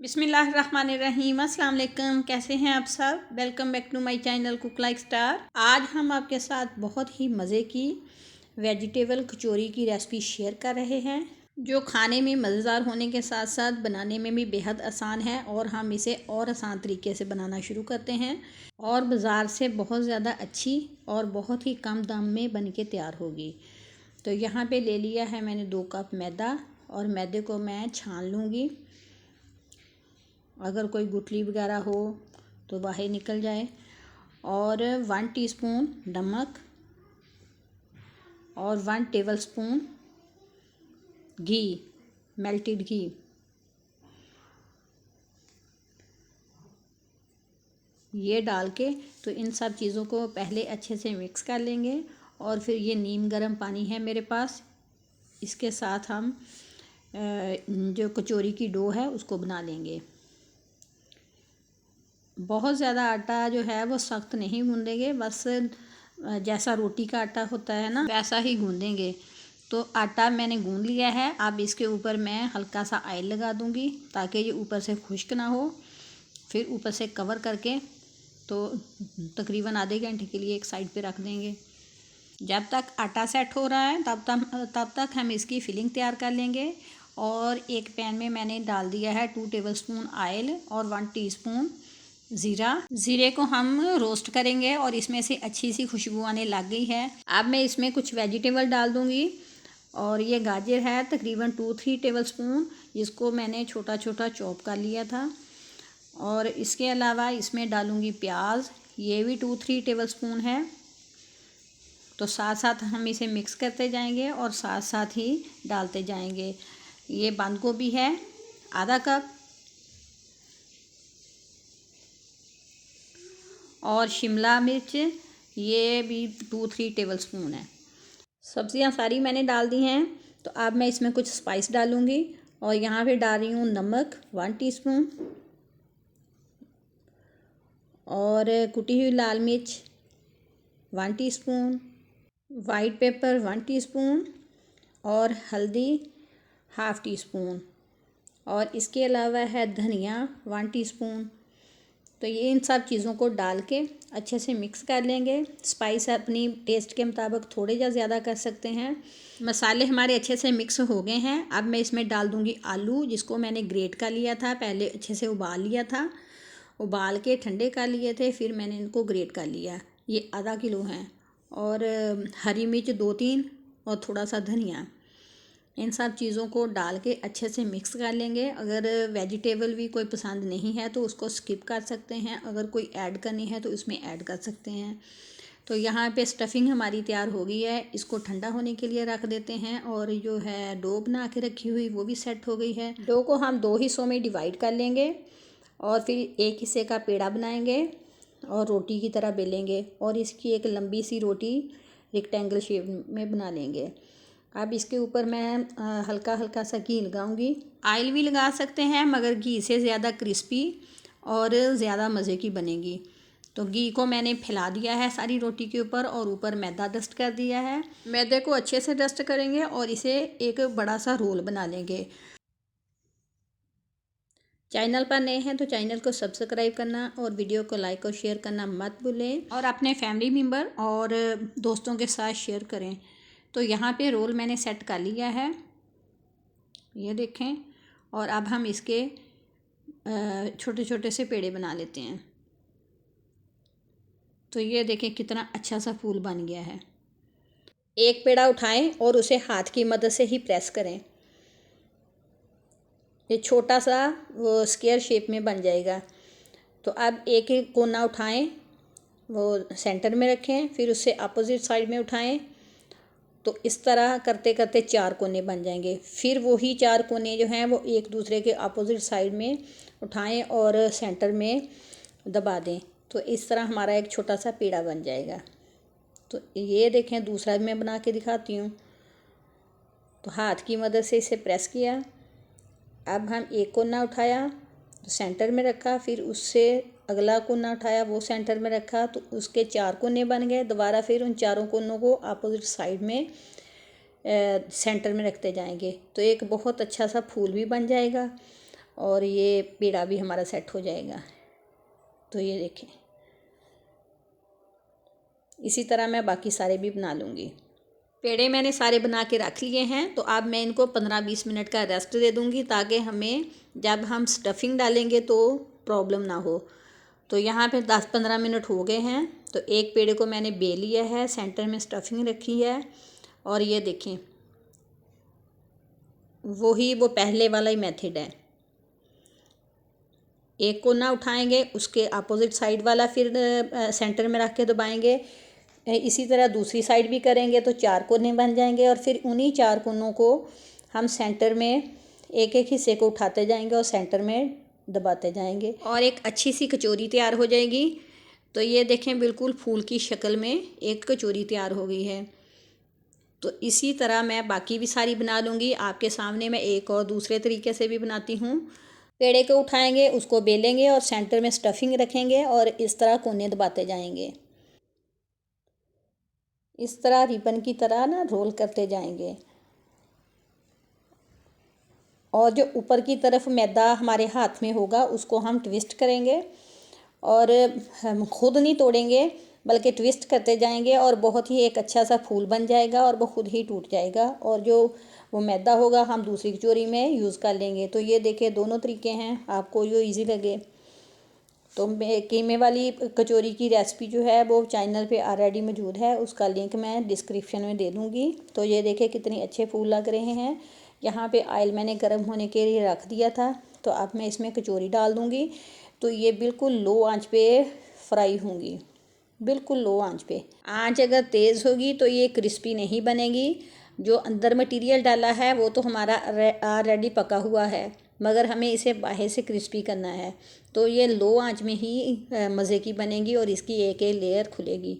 बिस्मिल्लाहिर्रहमानिर्रहीम। अस्सलाम वालेकुम। कैसे हैं आप सब? Welcome back to my channel cook like star. आज हम आपके साथ बहुत ही मज़े की वेजिटेबल कचौरी की रेसिपी शेयर कर रहे हैं, जो खाने में मज़ेदार होने के साथ साथ बनाने में भी बेहद आसान है। और हम इसे और आसान तरीके से बनाना शुरू करते हैं और बाज़ार से बहुत ज़्यादा अच्छी और बहुत ही कम दाम में बन के तैयार होगी। तो यहाँ पे ले लिया है मैंने 2 कप मैदा और मैदे को मैं छान लूँगी। अगर कोई गुठली वगैरह हो तो बाहर निकल जाए। और 1 टीस्पून नमक और 1 टेबलस्पून घी, मेल्टेड घी। ये डाल के तो इन सब चीज़ों को पहले अच्छे से मिक्स कर लेंगे। और फिर ये नीम गर्म पानी है मेरे पास, इसके साथ हम जो कचौरी की डो है उसको बना लेंगे। बहुत ज़्यादा आटा जो है वो सख्त नहीं गूँधेंगे, बस जैसा रोटी का आटा होता है ना वैसा ही गूँधेंगे। तो आटा मैंने गूँध लिया है। अब इसके ऊपर मैं हल्का सा ऑयल लगा दूँगी ताकि ये ऊपर से खुश्क ना हो। फिर ऊपर से कवर करके तो तकरीबन आधे घंटे के लिए एक साइड पे रख देंगे। जब तक आटा सेट हो रहा है तब तक हम इसकी फिलिंग तैयार कर लेंगे। और एक पैन में मैंने डाल दिया है 2 टेबलस्पून ऑयल और 1 टीस्पून ज़ीरे को हम रोस्ट करेंगे और इसमें से अच्छी सी खुशबू आने लग गई है। अब मैं इसमें कुछ वेजिटेबल डाल दूँगी। और ये गाजर है तकरीबन 2-3 टेबलस्पून, जिसको मैंने छोटा छोटा चॉप कर लिया था। और इसके अलावा इसमें डालूँगी प्याज, ये भी 2-3 टेबलस्पून है। तो साथ साथ हम इसे मिक्स करते जाएंगे और साथ साथ ही डालते जाएंगे। ये बंद गोभी है आधा कप और शिमला मिर्च ये भी 2-3 टेबलस्पून है। सब्जियां सारी मैंने डाल दी हैं। तो अब मैं इसमें कुछ स्पाइस डालूँगी और यहाँ पे डाल रही हूँ नमक 1 टीस्पून और कुटी हुई लाल मिर्च 1 टीस्पून, वाइट पेपर 1 टीस्पून और हल्दी 1/2 टीस्पून। और इसके अलावा है धनिया 1 टीस्पून। तो ये इन सब चीज़ों को डाल के अच्छे से मिक्स कर लेंगे। स्पाइस अपनी टेस्ट के मुताबिक थोड़े या ज़्यादा कर सकते हैं। मसाले हमारे अच्छे से मिक्स हो गए हैं। अब मैं इसमें डाल दूँगी आलू, जिसको मैंने ग्रेट कर लिया था, पहले अच्छे से उबाल लिया था, उबाल के ठंडे कर लिए थे, फिर मैंने इनको ग्रेट कर लिया। ये आधा किलो हैं। और हरी मिर्च 2-3 और थोड़ा सा धनिया। इन सब चीज़ों को डाल के अच्छे से मिक्स कर लेंगे। अगर वेजिटेबल भी कोई पसंद नहीं है तो उसको स्किप कर सकते हैं, अगर कोई ऐड करनी है तो इसमें ऐड कर सकते हैं। तो यहाँ पे स्टफिंग हमारी तैयार हो गई है, इसको ठंडा होने के लिए रख देते हैं। और जो है डो बना के रखी हुई वो भी सेट हो गई है। डो को हम 2 हिस्सों में डिवाइड कर लेंगे और फिर एक हिस्से का पेड़ा बनाएंगे और रोटी की तरह बेलेंगे और इसकी एक लंबी सी रोटी रेक्टेंगल शेप में बना लेंगे। अब इसके ऊपर मैं हल्का हल्का सा घी लगाऊंगी। ऑयल भी लगा सकते हैं, मगर घी से ज़्यादा क्रिस्पी और ज़्यादा मज़े की बनेगी। तो घी को मैंने फैला दिया है सारी रोटी के ऊपर और ऊपर मैदा डस्ट कर दिया है। मैदे को अच्छे से डस्ट करेंगे और इसे एक बड़ा सा रोल बना लेंगे। चैनल पर नए हैं तो चैनल को सब्सक्राइब करना और वीडियो को लाइक और शेयर करना मत भूलें और अपने फैमिली मेम्बर और दोस्तों के साथ शेयर करें। तो यहाँ पे रोल मैंने सेट कर लिया है, ये देखें। और अब हम इसके छोटे छोटे से पेड़े बना लेते हैं। तो ये देखें कितना अच्छा सा फूल बन गया है। एक पेड़ा उठाएं और उसे हाथ की मदद से ही प्रेस करें। ये छोटा सा वो स्क्वायर शेप में बन जाएगा। तो अब एक एक कोना उठाएं, वो सेंटर में रखें, फिर उससे अपोजिट साइड में उठाएं। तो इस तरह करते करते 4 कोने बन जाएंगे। फिर वही 4 कोने जो हैं वो एक दूसरे के अपोजिट साइड में उठाएं और सेंटर में दबा दें। तो इस तरह हमारा एक छोटा सा पेड़ा बन जाएगा। तो ये देखें, दूसरा भी मैं बना के दिखाती हूँ। तो हाथ की मदद से इसे प्रेस किया। अब हम एक कोना उठाया तो सेंटर में रखा, फिर उससे अगला कोना उठाया वो सेंटर में रखा, तो उसके 4 कोने बन गए। दोबारा फिर उन चारों कोनों को अपोजिट साइड में सेंटर में रखते जाएंगे। तो एक बहुत अच्छा सा फूल भी बन जाएगा। और ये पेड़ा भी हमारा सेट हो जाएगा। तो ये देखें, इसी तरह मैं बाकी सारे भी बना लूँगी। पेड़े मैंने सारे बना के रख लिए हैं, तो अब मैं इनको 15-20 मिनट का रेस्ट दे दूँगी, ताकि हमें जब हम स्टफिंग डालेंगे तो प्रॉब्लम ना हो। तो यहाँ पे 10-15 मिनट हो गए हैं। तो एक पेड़े को मैंने बेल लिया है, सेंटर में स्टफिंग रखी है, और ये देखें वो पहले वाला ही मेथड है। एक को ना उठाएंगे, उसके अपोजिट साइड वाला फिर सेंटर में रख के दबाएंगे। इसी तरह दूसरी साइड भी करेंगे तो 4 कोने बन जाएंगे, और फिर उन्हीं 4 कोनों को हम सेंटर में एक एक हिस्से को उठाते जाएंगे और सेंटर में दबाते जाएंगे, और एक अच्छी सी कचौरी तैयार हो जाएगी। तो ये देखें, बिल्कुल फूल की शक्ल में एक कचौरी तैयार हो गई है। तो इसी तरह मैं बाकी भी सारी बना लूँगी। आपके सामने मैं एक और दूसरे तरीके से भी बनाती हूँ। पेड़े को उठाएंगे, उसको बेलेंगे और सेंटर में स्टफिंग रखेंगे, और इस तरह कोने दबाते जाएंगे। इस तरह रिबन की तरह ना रोल करते जाएंगे, और जो ऊपर की तरफ मैदा हमारे हाथ में होगा उसको हम ट्विस्ट करेंगे, और हम खुद नहीं तोड़ेंगे बल्कि ट्विस्ट करते जाएंगे, और बहुत ही एक अच्छा सा फूल बन जाएगा और वो खुद ही टूट जाएगा, और जो वो मैदा होगा हम दूसरी कचौरी में यूज़ कर लेंगे। तो ये देखिए, दोनों तरीके हैं, आपको जो इजी लगे। तो कीमे वाली कचौरी की रेसिपी जो है वो चैनल पे ऑलरेडी मौजूद है, उसका लिंक मैं डिस्क्रिप्शन में दे दूँगी। तो ये देखिए कितने अच्छे फूल लग रहे हैं। यहाँ पे ऑयल मैंने गर्म होने के लिए रख दिया था, तो अब मैं इसमें कचौरी डाल दूँगी। तो ये बिल्कुल लो आंच पे फ्राई होंगी, बिल्कुल लो आंच पे। आंच अगर तेज़ होगी तो ये क्रिस्पी नहीं बनेगी। जो अंदर मटेरियल डाला है वो तो हमारा ऑलरेडी पका हुआ है, मगर हमें इसे बाहर से क्रिस्पी करना है। तो ये लो आंच में ही मज़े की बनेगी और इसकी एक एक लेयर खुलेगी।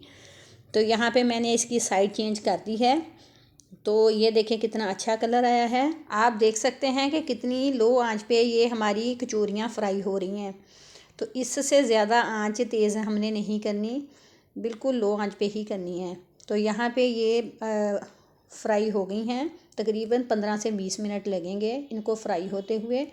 तो यहाँ पे मैंने इसकी साइड चेंज कर दी है। तो ये देखें कितना अच्छा कलर आया है। आप देख सकते हैं कि कितनी लो आंच पे ये हमारी कचौरियाँ फ्राई हो रही हैं। तो इससे ज़्यादा आंच तेज़ हमने नहीं करनी, बिल्कुल लो आंच पे ही करनी है। तो यहाँ पे ये फ्राई हो गई हैं, तकरीबन 15 से 20 मिनट लगेंगे इनको फ्राई होते हुए।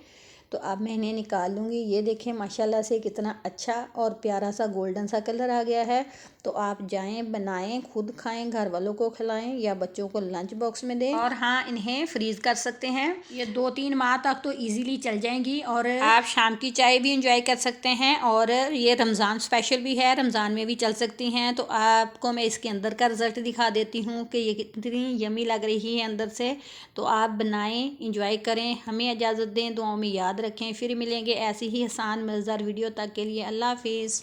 तो अब मैं इन्हें निकाल लूँगी। ये देखें माशाल्लाह से कितना अच्छा और प्यारा सा गोल्डन सा कलर आ गया है। तो आप जाएं, बनाएं, खुद खाएं, घर वालों को खिलाएं या बच्चों को लंच बॉक्स में दें। और हाँ, इन्हें फ्रीज़ कर सकते हैं, ये 2-3 माह तक तो इजीली चल जाएंगी, और आप शाम की चाय भी इंजॉय कर सकते हैं। और ये रमज़ान स्पेशल भी है, रमज़ान में भी चल सकती हैं। तो आपको मैं इसके अंदर का रिज़ल्ट दिखा देती हूँ कि ये कितनी यमी लग रही है अंदर से। तो आप बनाएं, इंजॉय करें, हमें इजाज़त दें, दुआओं में याद रखें। फिर मिलेंगे ऐसी ही आसान मज़ेदार वीडियो। तक के लिए अल्लाह हाफिज़।